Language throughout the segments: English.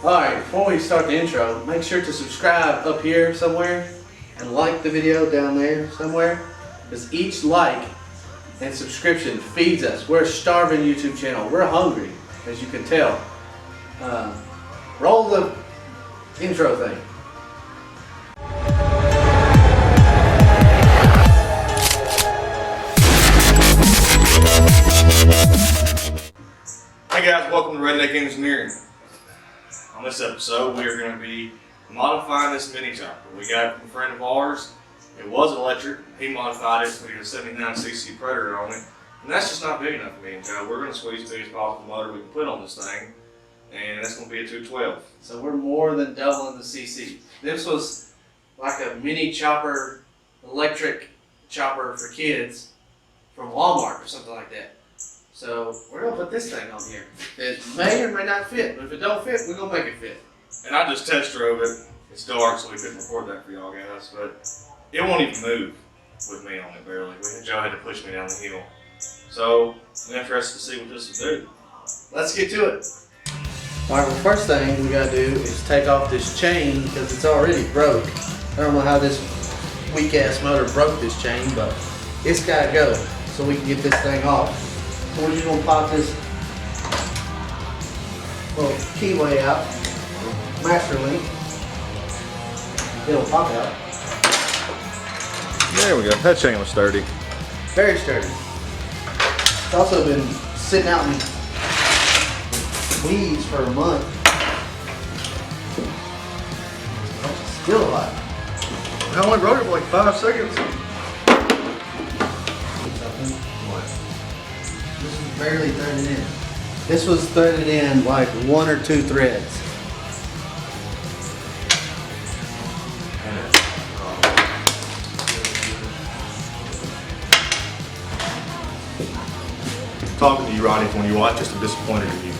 Alright, before we start the intro, make sure to subscribe up here somewhere and like the video down there somewhere, because each like and subscription feeds us. We're a starving YouTube channel. We're hungry, as you can tell. Roll the intro thing. Hey guys, welcome to Redneck Engineering. On this episode, we are going to be modifying this mini chopper. We got it from a friend of ours. It was electric. He modified it, put a 79cc Predator on it. And that's just not big enough for me and Joe. We're going to squeeze the biggest possible motor we can put on this thing. And that's going to be a 212. So we're more than doubling the CC. This was like a mini chopper, electric chopper for kids from Walmart or something like that. So we're gonna put this thing on here. It may or may not fit, but if it don't fit, we're gonna make it fit. And I just test drove it. It's dark, so we couldn't record that for y'all guys, but it won't even move with me on it barely. Joe had to push me down the hill. So I'm interested to see what this will do. Let's get to it. Alright, well, first thing we gotta do is take off this chain because it's already broke. I don't know how this weak ass motor broke this chain, but it's gotta go so we can get this thing off. So we're just gonna pop this little keyway out, master link. It'll pop out. There we go. That chain was sturdy. Very sturdy. It's also been sitting out in weeds for a month. Still alive. I only rode it for like 5 seconds. This was barely threaded in. This was threaded in like 1 or 2 threads. Talking to you, Ronnie, when you watch this, I'm disappointed in you.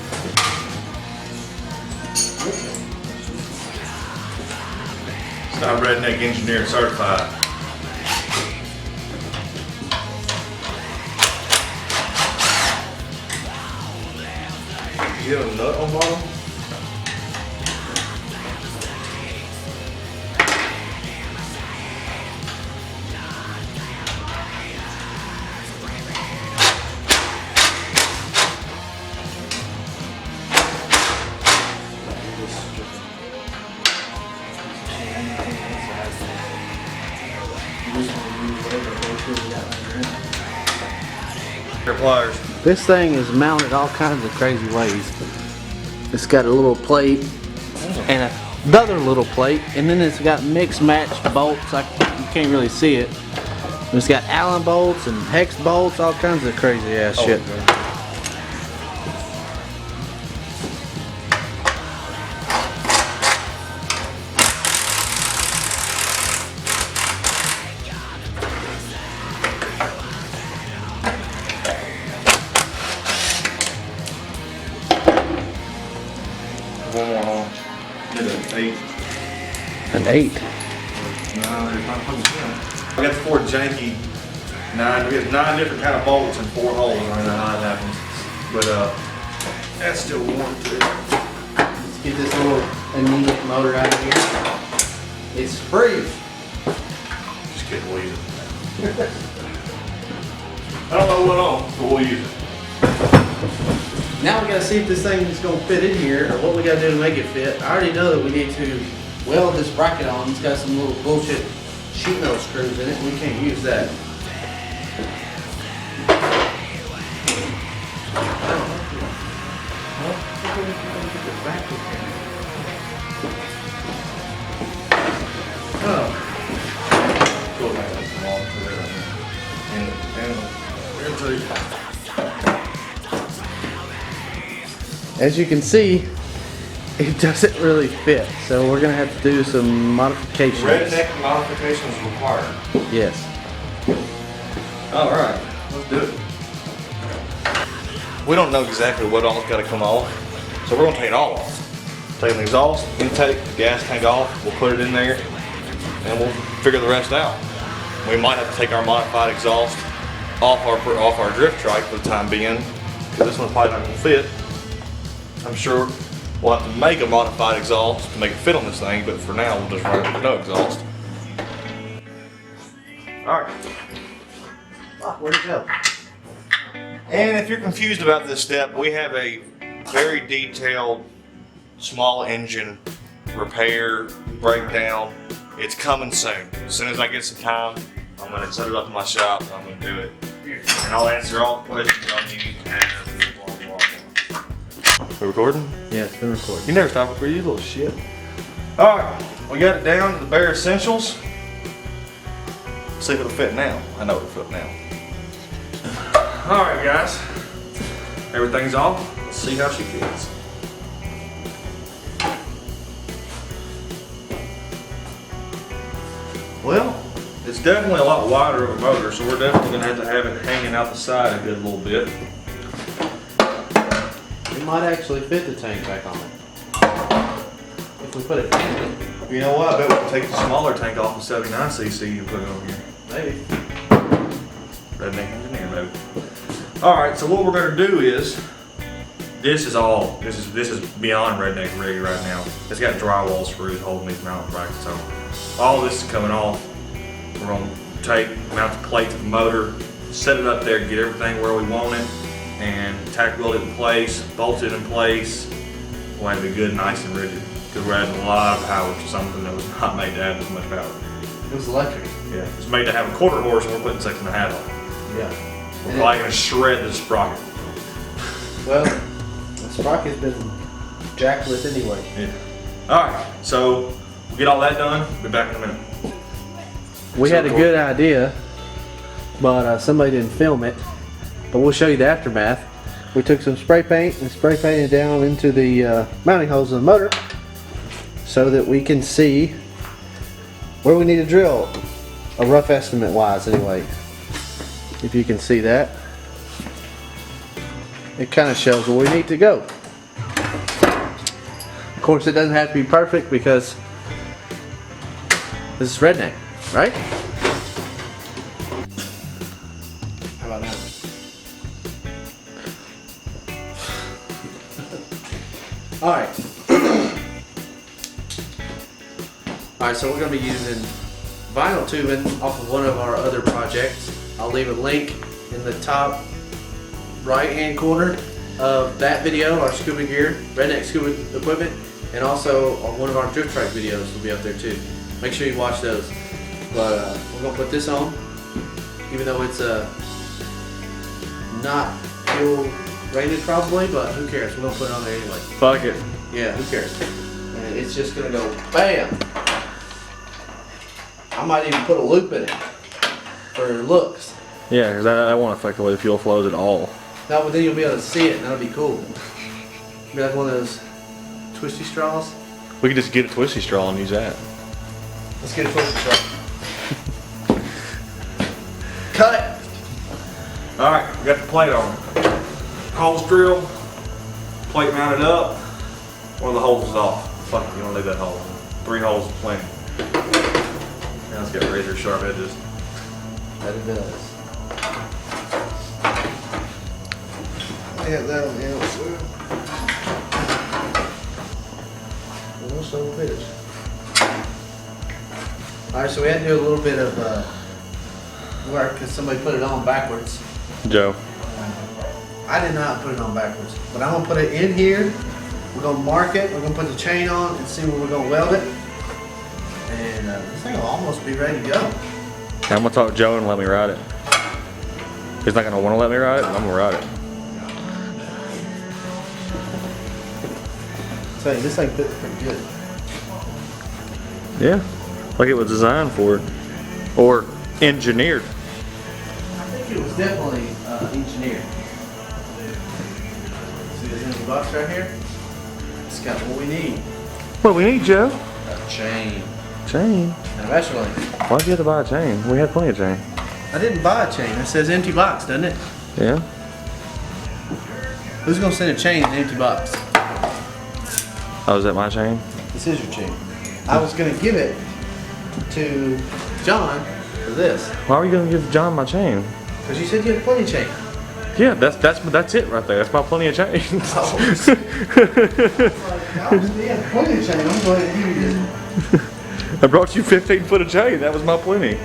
It's not Redneck Engineer certified. You have a nut on bottom? Pliers. This thing is mounted all kinds of crazy ways. It's got a little plate and another little plate, and then it's got mixed matched bolts. You can't really see it. It's got Allen bolts and hex bolts, all kinds of crazy ass shit. One more on. Did an 8. An 8. No, there's not fucking 10. I got the 4 janky 9. We have 9 different kind of bolts and 4 holes. I don't know how it happens. But that's still warm too. Let's get this little anemic motor out of here. It's free. Just kidding, we'll use it. I don't know what on, but we'll use it. Now we gotta see if this thing is gonna fit in here or what we gotta do to make it fit. I already know that we need to weld this bracket on. It's got some little bullshit sheet metal screws in it. We can't use that. As you can see, it doesn't really fit, so we're gonna have to do some modifications. Redneck modifications required. Yes. All right, let's do it. We don't know exactly what all's got to come off, so we're gonna take it all off. Take the exhaust, intake, the gas tank off. We'll put it in there, and we'll figure the rest out. We might have to take our modified exhaust off our drift trike for the time being, because this one's probably not gonna fit. I'm sure We'll have to make a modified exhaust to make it fit on this thing, but for now we'll just run it with no exhaust. Alright. Where'd it go? And if you're confused about this step, we have a very detailed small engine repair breakdown. It's coming soon. As soon as I get some time, I'm going to set it up in my shop and I'm going to do it. And I'll answer all the questions y'all need and blah, blah, blah. We recording? Yeah, it's been recorded. You never stop recording, you little shit. Alright, we got it down to the bare essentials. See if it'll fit now. I know it'll fit now. Alright guys, everything's off. Let's see how she fits. Well, it's definitely a lot wider of a motor, so we're definitely going to have it hanging out the side a good little bit. It might actually fit the tank back on it. If we put it in it. You know what? I bet we can take the smaller tank off the 79cc and put it over here. Maybe. Redneck engineer mode. Alright, so what we're going to do is, this is beyond redneck rig right now. It's got drywall screws holding these mounting brackets, so all this is coming off. We're going to mount the plate to the motor, set it up there, get everything where we want it, and tack weld it in place, bolt it in place. We'll have it good, nice and rigid. Because we're adding a lot of power to something that was not made to add this much power. It was electric. Yeah, it's made to have a 1/4 horse and we're putting 6.5 on it. Yeah. We're probably going to shred this sprocket. Well, the sprocket's been jacked with anyway. Yeah. Alright, so we'll get all that done. Be back in a minute. We had a good idea, but somebody didn't film it. But we'll show you the aftermath. We took some spray paint and spray painted down into the mounting holes of the motor so that we can see where we need to drill, a rough estimate wise anyway. If you can see that, it kind of shows where we need to go. Of course, it doesn't have to be perfect because this is redneck, right? How about that? Alright. Alright, so we're going to be using vinyl tubing off of one of our other projects. I'll leave a link in the top right hand corner of that video, our scuba gear, redneck scuba equipment, and also on one of our drift track videos will be up there too. Make sure you watch those. But we're going to put this on, even though it's not fuel rated probably, but who cares? We're going to put it on there anyway. Fuck it. Yeah, who cares? And it's just going to go BAM! I might even put a loop in it for looks. Yeah, because that won't affect the way the fuel flows at all. No, but then you'll be able to see it and that'll be cool. Be like one of those twisty straws. We could just get a twisty straw and use that. Let's get a twisty straw. Cut it! Alright, we got the plate on. Holes drilled, plate mounted up. One of the holes is off. Fuck it, you don't leave that hole. 3 holes is plenty. Now it's got razor sharp edges. That it does. I have that on the outside. Well, son of a bitch. Alright, so we had to do a little bit of work because somebody put it on backwards. Joe. I did not put it on backwards, but I'm gonna put it in here. We're gonna mark it. We're gonna put the chain on and see where we're gonna weld it. And this thing will almost be ready to go. I'm gonna talk to Joe and let me ride it. He's not gonna want to let me ride it, but I'm gonna ride it. So this thing fits pretty good. Yeah, like it was designed for it, or engineered. I think it was definitely engineered. See this empty box right here? It's got what we need. What do we need, Joe? A chain. Chain. And a measure link. Why'd you have to buy a chain? We had plenty of chain. I didn't buy a chain. It says empty box, doesn't it? Yeah. Who's gonna send a chain in an empty box? Oh, is that my chain? This is your chain. I was gonna give it to John for this. Why were you gonna give John my chain? Because you said you had plenty of chain. Yeah, that's it right there. That's my plenty of change. Oh. Yeah, plenty of chain. I'm going to give you this. I brought you 15 foot of chain. That was my plenty.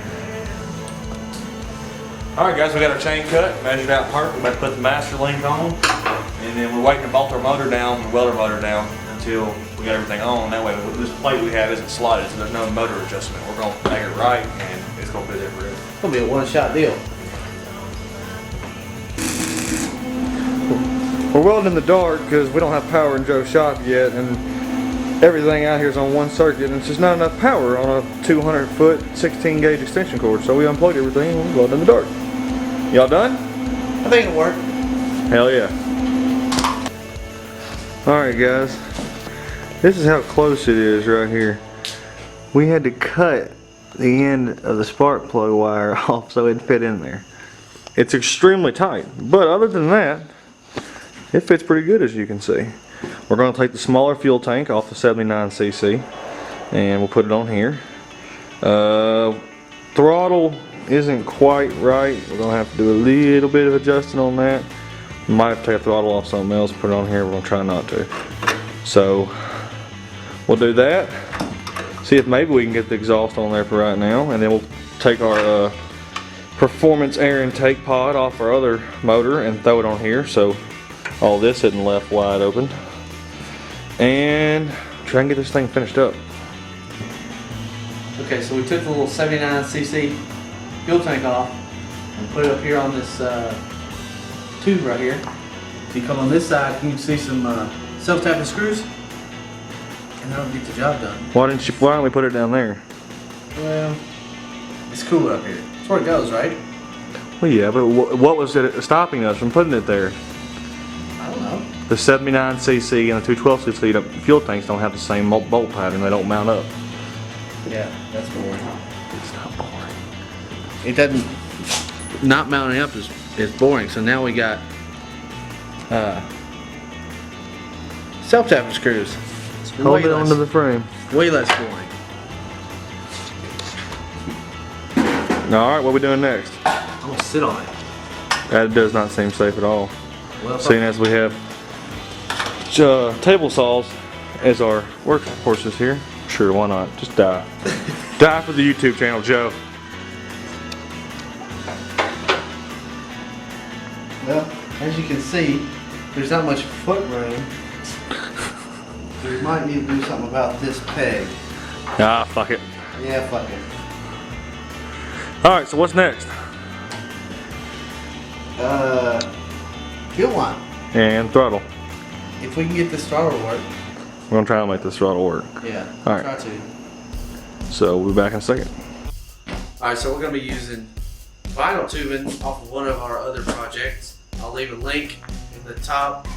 All right, guys, we got our chain cut, measured out perfect. We're about to put the master link on, and then we're waiting to bolt our motor down, the welder motor down, until we got everything on. That way, this plate we have isn't slotted, so there's no motor adjustment. We're gonna make it right, and it's gonna fit there for it. It's gonna be a one-shot deal. We're welding in the dark because we don't have power in Joe's shop yet, and everything out here is on one circuit, and it's just not enough power on a 200 foot 16 gauge extension cord. So we unplugged everything and we welded in the dark. Y'all done? I think it'll work. Hell yeah. Alright guys, this is how close it is right here. We had to cut the end of the spark plug wire off so it'd fit in there. It's extremely tight, but other than that, it fits pretty good, as you can see. We're going to take the smaller fuel tank off the 79cc and we'll put it on here. Throttle isn't quite right. We're going to have to do a little bit of adjusting on that. Might have to take a throttle off something else, put it on here. We're going to try not to. So we'll do that. See if maybe we can get the exhaust on there for right now, and then we'll take our performance air intake pod off our other motor and throw it on here, so all this isn't left wide open, and try and get this thing finished up. Okay, so we took the little 79cc fuel tank off and put it up here on this tube right here. If you come on this side, you can see some self-tapping screws, and that'll get the job done. Why don't we put it down there? Well, it's cooler up here. That's where it goes, right? Well, yeah, but what was it stopping us from putting it there? I don't know. The 79cc and the 212cc the fuel tanks don't have the same bolt pattern. They don't mount up. Yeah, that's boring. It's not boring. It doesn't. Not mounting up is boring. So now we got self-tapping screws. It's Hold it onto the frame. way less boring. Alright, what are we doing next? I'm gonna sit on it. That does not seem safe at all. Well, Seeing as we have table saws as our workhorses here. Sure, why not? Just die. Die for the YouTube channel, Joe. Well, as you can see, there's not much foot room. We might need to do something about this peg. Ah, fuck it. Yeah, fuck it. Alright, so what's next? Fuel line. And throttle. If we can get this throttle to work. We're gonna try and make this throttle work. Yeah. All right. Try to. So we'll be back in a second. Alright, so we're going to be using vinyl tubing off of one of our other projects. I'll leave a link in the top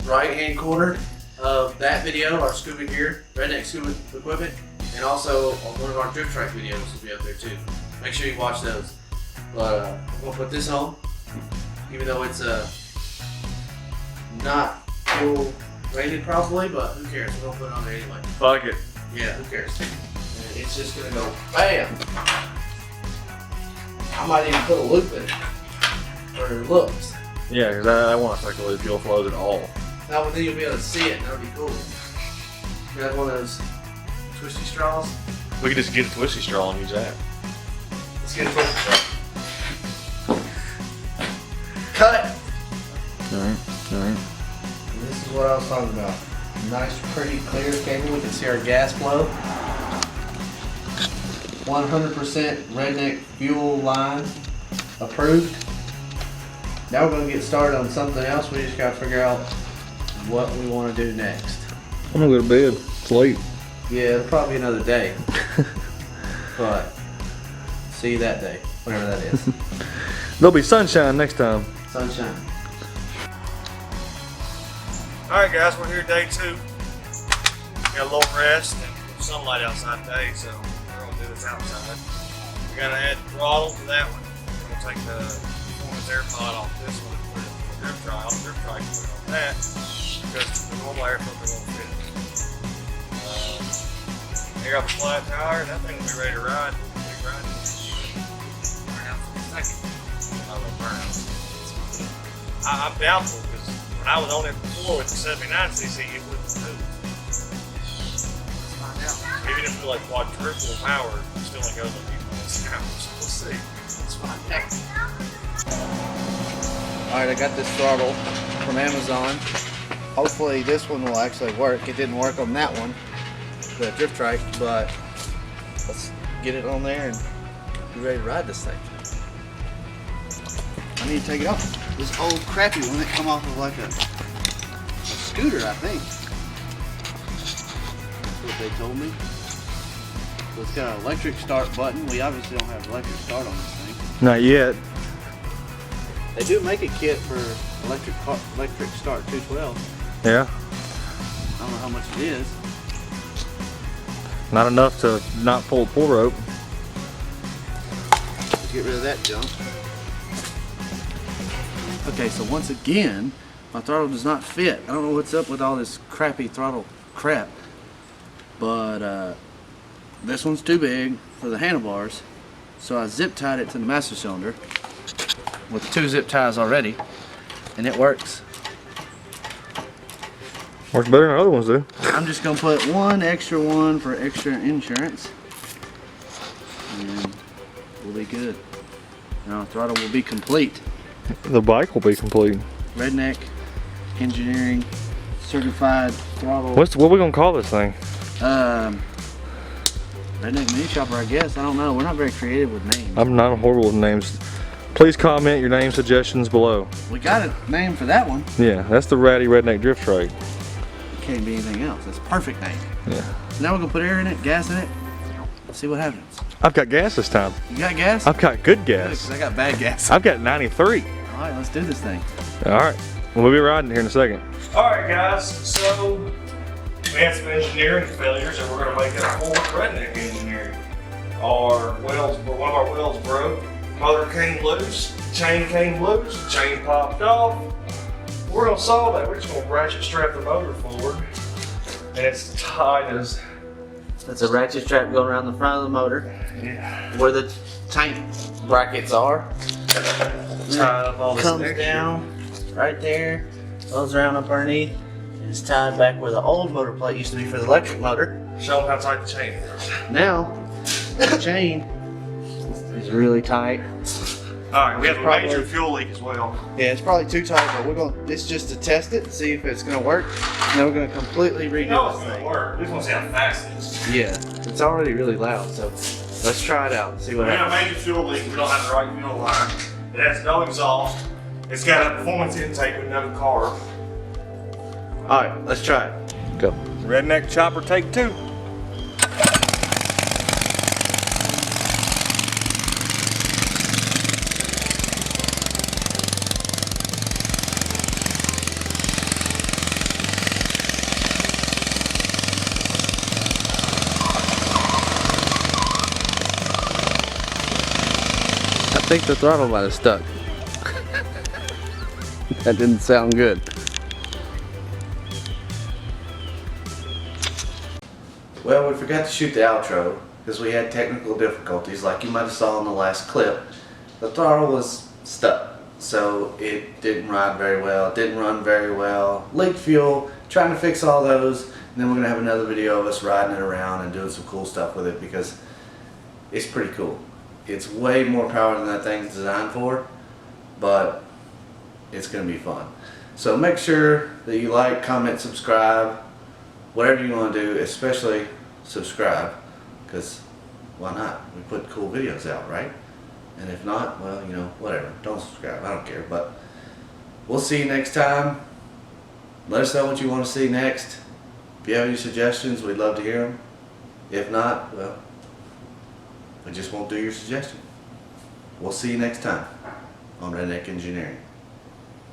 right hand corner of that video, our scuba gear, redneck scuba equipment, and also on one of our drip track videos will be up there too. Make sure you watch those. But I'm going to put this on, even though it's not full rated probably, but who cares? We're going to put it on there anyway. Fuck it. Yeah, who cares? And it's just gonna go bam. I might even put a loop in it for looks. Yeah, because I want to take the fuel flows at all. Now, but then you'll be able to see it, and that'll be cool. You have one of those twisty straws. We could just get a twisty straw and use that. Let's get a twisty straw. Cut. All right. And this is what I was talking about. Nice, pretty, clear cable. We can see our gas flow. 100% redneck fuel line approved. Now we're going to get started on something else. We just got to figure out what we want to do next. I'm gonna go to bed. It's late. Yeah, it'll probably be another day. But see you that day, whatever that is. There'll be sunshine next time. Sunshine. Alright guys, we're here day 2. Got a little rest and sunlight outside today, so we're going to do this outside. We got to add the throttle to that one. We're going to take the performance air pod off this one and put it on the drip try. On the drip try, put it on that because the normal air filter won't fit. Here up the flat tire, that thing will be ready to ride. We'll be riding. Burn out for a second. I will burn out. I'm doubtful because when I was on it before with the 79cc, it wouldn't move. Even if it's like quadruple power, it still only goes a few miles an hour. So we'll see. Let's find out. Alright, I got this throttle from Amazon. Hopefully this one will actually work. It didn't work on that one, the drift trike, but let's get it on there and be ready to ride this thing. I need to take it off. This old crappy one that come off of like a scooter, I think. That's what they told me. So it's got an electric start button. We obviously don't have electric start on this thing. Not yet. They do make a kit for electric start 212. Yeah. I don't know how much it is. Not enough to not pull a pull rope. Let's get rid of that junk. Okay, so once again, my throttle does not fit. I don't know what's up with all this crappy throttle crap, but this one's too big for the handlebars, so I zip tied it to the master cylinder with 2 zip ties already, and it works. Works better than other ones do. I'm just gonna put one extra one for extra insurance, and we'll be good. Now the throttle will be complete. The bike will be complete. Redneck Engineering certified throttle. What are we gonna call this thing? Redneck Mini Chopper, I guess. I don't know. We're not very creative with names. I'm not horrible with names. Please comment your name suggestions below. We got a name for that one. Yeah, that's the Ratty Redneck Drift Trike. It can't be anything else. That's a perfect name. Yeah. So now we're gonna put air in it, gas in it. Let's see what happens. I've got gas this time. You got gas? I've got good Good, 'cause gas. I got bad gas. I've got 93. All right, let's do this thing. All right, we'll be riding here in a second. Alright guys, so we had some engineering failures and we're going to make it a full redneck engineering. One of our welds broke, motor came loose, chain came loose, chain popped off. We're going to solve that. We're just going to ratchet strap the motor forward and it's tight as... That's a ratchet strap going around the front of the motor, Yeah. where the tank brackets are. Tied up all this Comes next down right there, goes around up underneath, and it's tied back where the old motor plate used to be for the electric motor. Show them how tight the chain is. Now, the chain is really tight. Alright, we have a Probably- major fuel leak as well. Yeah, it's probably too tight, but it's just to test it and see if it's gonna work. And then we're gonna completely redo You know it's this going thing. to work. We just want to see how fast it is. Yeah, it's already really loud, so let's try it out and see what We have a happens. major fuel leak. We don't have the right fuel line. It has no exhaust. It's got a performance intake with no carb. Alright, let's try it. Go. Redneck Chopper take 2. I think the throttle might have stuck. That didn't sound good. Well, we forgot to shoot the outro because we had technical difficulties like you might have saw in the last clip. The throttle was stuck, so it didn't ride very well, it didn't run very well, leaked fuel, trying to fix all those, and then we're going to have another video of us riding it around and doing some cool stuff with it because it's pretty cool. It's way more power than that thing's designed for, but it's going to be fun. So make sure that you like, comment, subscribe, whatever you want to do, especially subscribe, because why not? We put cool videos out, right? And if not, well, you know, whatever. Don't subscribe. I don't care. But we'll see you next time. Let us know what you want to see next. If you have any suggestions, we'd love to hear them. If not, well, we just won't do your suggestion. We'll see you next time on Redneck Engineering.